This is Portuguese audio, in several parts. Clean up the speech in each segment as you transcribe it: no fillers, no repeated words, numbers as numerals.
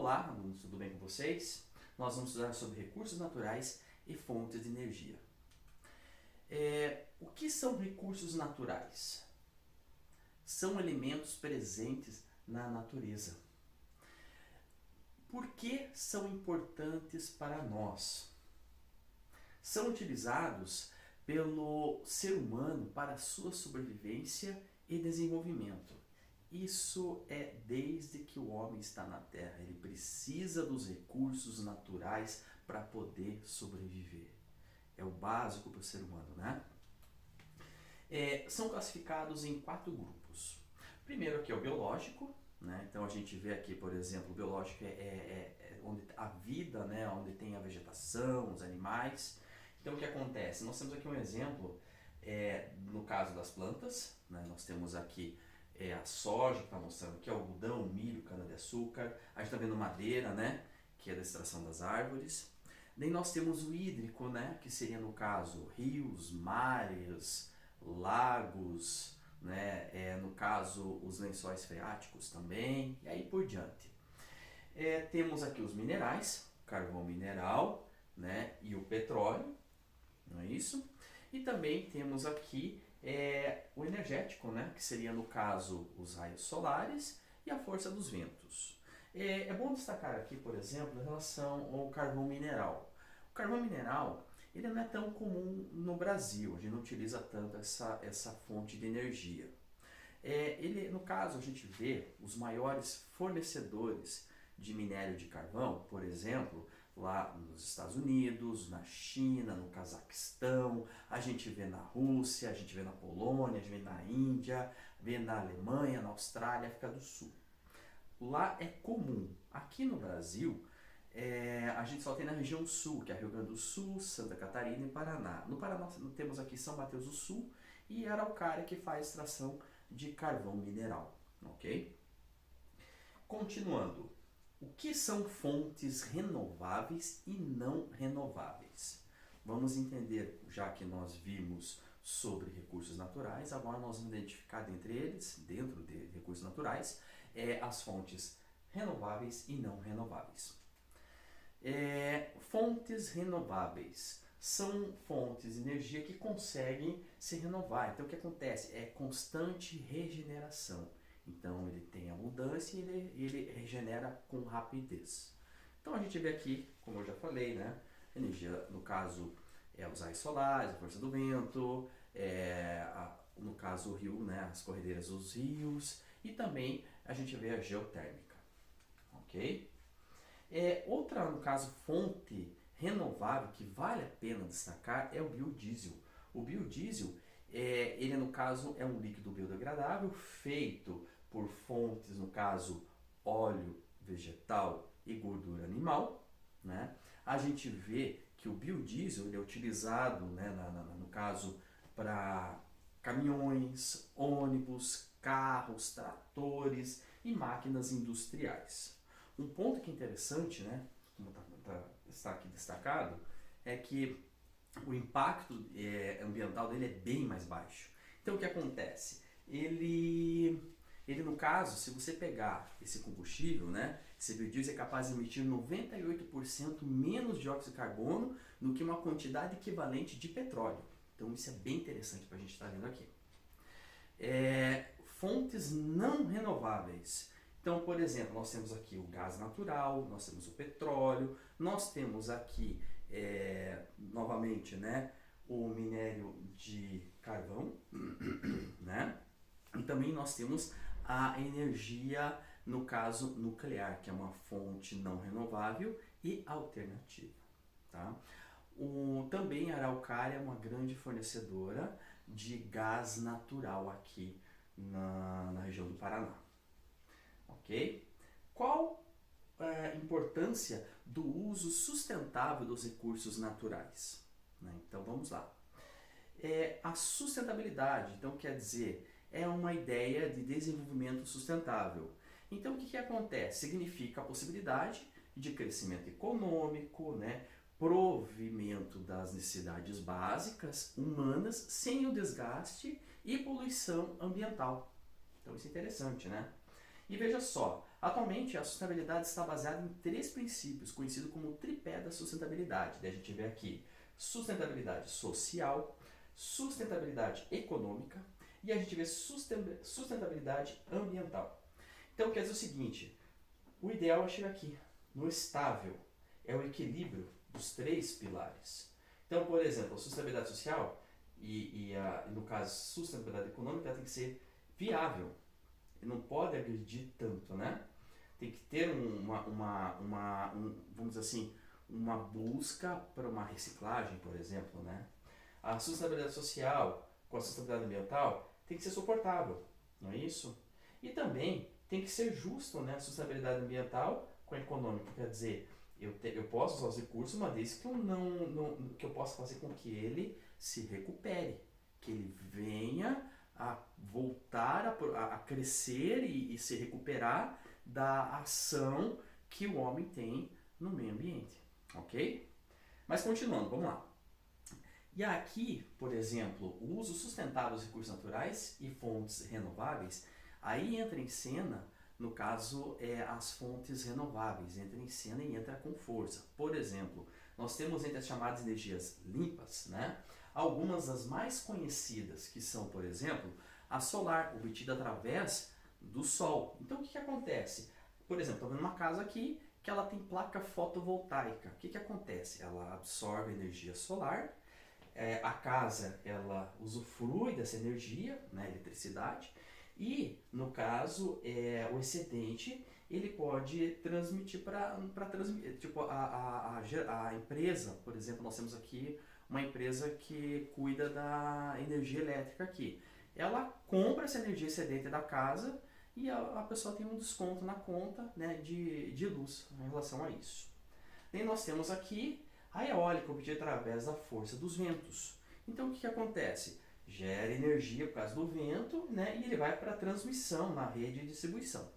Olá, alunos, tudo bem com vocês? Nós vamos estudar sobre recursos naturais e fontes de energia. O que são recursos naturais? São elementos presentes na natureza. Por que são importantes para nós? São utilizados pelo ser humano para a sua sobrevivência e desenvolvimento. Isso é desde que o homem está na Terra. Ele precisa dos recursos naturais para poder sobreviver. É o básico para o ser humano, né? São classificados em 4 grupos. Primeiro aqui é o biológico, né? Então a gente vê aqui, por exemplo, o biológico é onde a vida, né? Onde tem a vegetação, os animais. Então o que acontece? Nós temos aqui um exemplo, no caso das plantas, né? Nós temos aqui a soja, que está mostrando aqui, algodão, milho, cana-de-açúcar. A gente está vendo madeira, né? Que é da extração das árvores. Daí nós temos o hídrico, né? Que seria, no caso, rios, mares, lagos, né? No caso, os lençóis freáticos também, e aí por diante. Temos aqui os minerais, carvão mineral, né? E o petróleo, não é isso? E também temos aqui o energético, né? Que seria, no caso, os raios solares e a força dos ventos. É bom destacar aqui, por exemplo, em relação ao carvão mineral. O carvão mineral, ele não é tão comum no Brasil, a gente não utiliza tanto essa fonte de energia. No caso, a gente vê os maiores fornecedores de minério de carvão, por exemplo, lá nos Estados Unidos, na China, no Cazaquistão, a gente vê na Rússia, a gente vê na Polônia, a gente vê na Índia, vê na Alemanha, na Austrália, África do Sul. Lá é comum. Aqui no Brasil, a gente só tem na região sul, que é Rio Grande do Sul, Santa Catarina e Paraná. No Paraná temos aqui São Mateus do Sul e Araucária, que faz extração de carvão mineral. Ok? Continuando. O que são fontes renováveis e não renováveis? Vamos entender, já que nós vimos sobre recursos naturais, agora nós vamos identificar dentro de recursos naturais, as fontes renováveis e não renováveis. Fontes renováveis são fontes de energia que conseguem se renovar. Então o que acontece? É constante regeneração. Então ele tem abundância e ele regenera com rapidez. Então a gente vê aqui, como eu já falei, né? Energia, no caso, os raios solares, a força do vento, no caso o rio, né? As corredeiras dos rios, e também a gente vê a geotérmica. Ok? Outra, no caso, fonte renovável que vale a pena destacar é o biodiesel. O biodiesel, ele no caso é um líquido biodegradável feito por fontes, no caso, óleo vegetal e gordura animal, né? A gente vê que o biodiesel ele é utilizado, né, no caso, para caminhões, ônibus, carros, tratores e máquinas industriais. Um ponto que é interessante, né, como está aqui destacado, é que o impacto ambiental dele é bem mais baixo. Então o que acontece? Ele no caso, se você pegar esse combustível, né, esse biodiesel é capaz de emitir 98% menos dióxido de carbono do que uma quantidade equivalente de petróleo. Então isso é bem interessante para a gente estar vendo aqui. Fontes não renováveis. Então, por exemplo, nós temos aqui o gás natural, nós temos o petróleo, nós temos aqui, novamente, né, o minério de carvão, né? E também nós temos a energia, no caso, nuclear, que é uma fonte não renovável e alternativa. Tá? Também a Araucária é uma grande fornecedora de gás natural aqui na região do Paraná. Ok? Qual a importância do uso sustentável dos recursos naturais? Então vamos lá. A sustentabilidade, então quer dizer, é uma ideia de desenvolvimento sustentável. Então o que acontece? Significa a possibilidade de crescimento econômico, né? Provimento das necessidades básicas humanas sem o desgaste e poluição ambiental. Então isso é interessante, né? E veja só, atualmente a sustentabilidade está baseada em 3 princípios, conhecido como o tripé da sustentabilidade. Daí a gente vê aqui sustentabilidade social, sustentabilidade econômica e a gente vê sustentabilidade ambiental. Então quer dizer o seguinte, o ideal é chegar aqui, no estável, é o equilíbrio dos 3 pilares. Então, por exemplo, a sustentabilidade social no caso sustentabilidade econômica, ela tem que ser viável, não pode agredir tanto, né? Tem que ter vamos dizer assim, uma busca para uma reciclagem, por exemplo, né? A sustentabilidade social com a sustentabilidade ambiental tem que ser suportável, não é isso? E também tem que ser justo, né? A sustentabilidade ambiental com a econômica, quer dizer, eu posso usar os recursos, uma vez que que eu possa fazer com que ele se recupere, que ele venha a voltar a crescer e se recuperar da ação que o homem tem no meio ambiente, ok? Mas continuando, vamos lá. E aqui, por exemplo, o uso sustentável dos recursos naturais e fontes renováveis, aí entra em cena, no caso, as fontes renováveis, entra em cena e entra com força. Por exemplo, nós temos entre as chamadas energias limpas, né? Algumas das mais conhecidas, que são, por exemplo, a solar, obtida através do sol. Então, o que acontece? Por exemplo, estou vendo uma casa aqui que ela tem placa fotovoltaica. O que acontece? Ela absorve energia solar, a casa ela usufrui dessa energia, né, eletricidade, e no caso o excedente ele pode transmitir para tipo a empresa, por exemplo, nós temos aqui uma empresa que cuida da energia elétrica aqui. Ela compra essa energia excedente da casa e a pessoa tem um desconto na conta, né, de luz em relação a isso. E nós temos aqui a eólica obtida através da força dos ventos. Então o que acontece? Gera energia por causa do vento, né, e ele vai para a transmissão na rede de distribuição.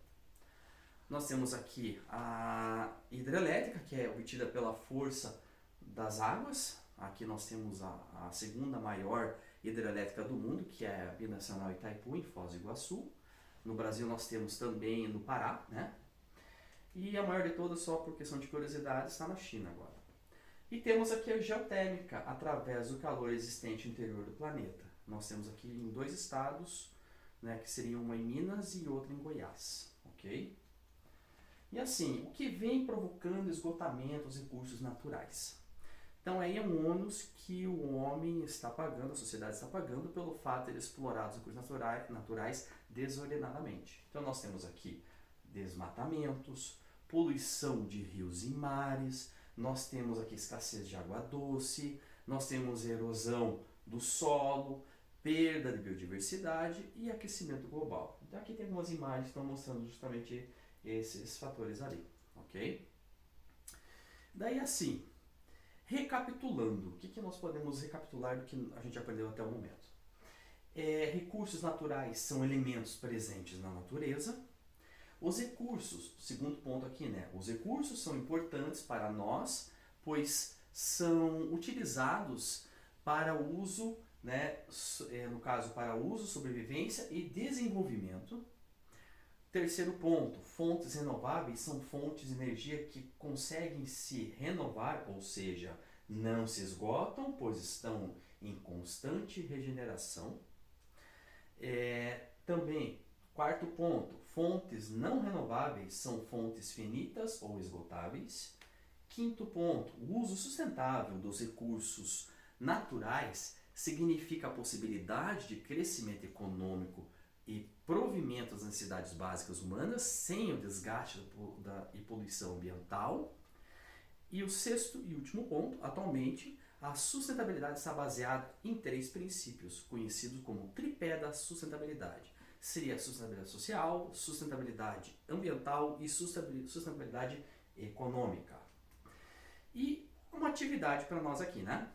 Nós temos aqui a hidrelétrica, que é obtida pela força das águas. Aqui nós temos a segunda maior hidrelétrica do mundo, que é a Binacional Itaipu, em Foz do Iguaçu. No Brasil nós temos também no Pará, né? E a maior de todas, só por questão de curiosidade, está na China agora. E temos aqui a geotérmica, através do calor existente no interior do planeta. Nós temos aqui em 2 estados, né, que seriam uma em Minas e outra em Goiás, ok? E assim, o que vem provocando esgotamento dos recursos naturais? Então aí é um ônus que o homem está pagando, a sociedade está pagando pelo fato de ele explorar os recursos naturais desordenadamente. Então nós temos aqui desmatamentos, poluição de rios e mares, nós temos aqui escassez de água doce, nós temos erosão do solo, perda de biodiversidade e aquecimento global. Então aqui tem algumas imagens que estão mostrando justamente esses fatores ali, ok? Daí assim, recapitulando, o que nós podemos recapitular do que a gente aprendeu até o momento? Recursos naturais são elementos presentes na natureza. Os recursos, segundo ponto aqui, né? Os recursos são importantes para nós, pois são utilizados para uso, né? No caso, para uso, sobrevivência e desenvolvimento. Terceiro ponto, fontes renováveis são fontes de energia que conseguem se renovar, ou seja, não se esgotam, pois estão em constante regeneração. Também, quarto ponto, fontes não renováveis são fontes finitas ou esgotáveis. Quinto ponto, o uso sustentável dos recursos naturais significa a possibilidade de crescimento econômico e provimento das necessidades básicas humanas sem o desgaste e poluição ambiental. E o sexto e último ponto, atualmente, a sustentabilidade está baseada em 3 princípios, conhecidos como tripé da sustentabilidade. Seria a sustentabilidade social, sustentabilidade ambiental e sustentabilidade econômica. E uma atividade para nós aqui, né?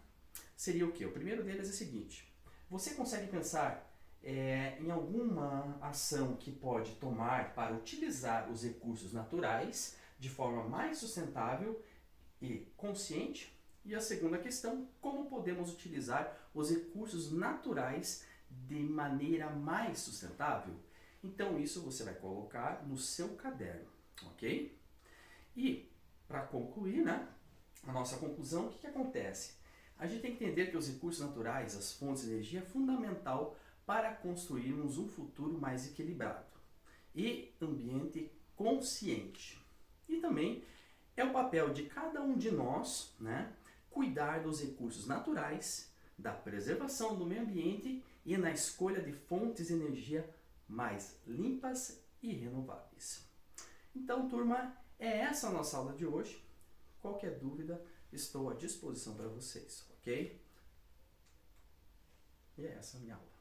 Seria o quê? O primeiro deles é o seguinte: você consegue pensar em alguma ação que pode tomar para utilizar os recursos naturais de forma mais sustentável e consciente? E a segunda questão, como podemos utilizar os recursos naturais de maneira mais sustentável? Então isso você vai colocar no seu caderno, ok? E para concluir, né, a nossa conclusão, o que acontece? A gente tem que entender que os recursos naturais, as fontes de energia, é fundamental para construirmos um futuro mais equilibrado e ambiente consciente. E também é o papel de cada um de nós, né, cuidar dos recursos naturais, da preservação do meio ambiente e na escolha de fontes de energia mais limpas e renováveis. Então, turma, é essa a nossa aula de hoje. Qualquer dúvida, estou à disposição para vocês, ok? E é essa a minha aula.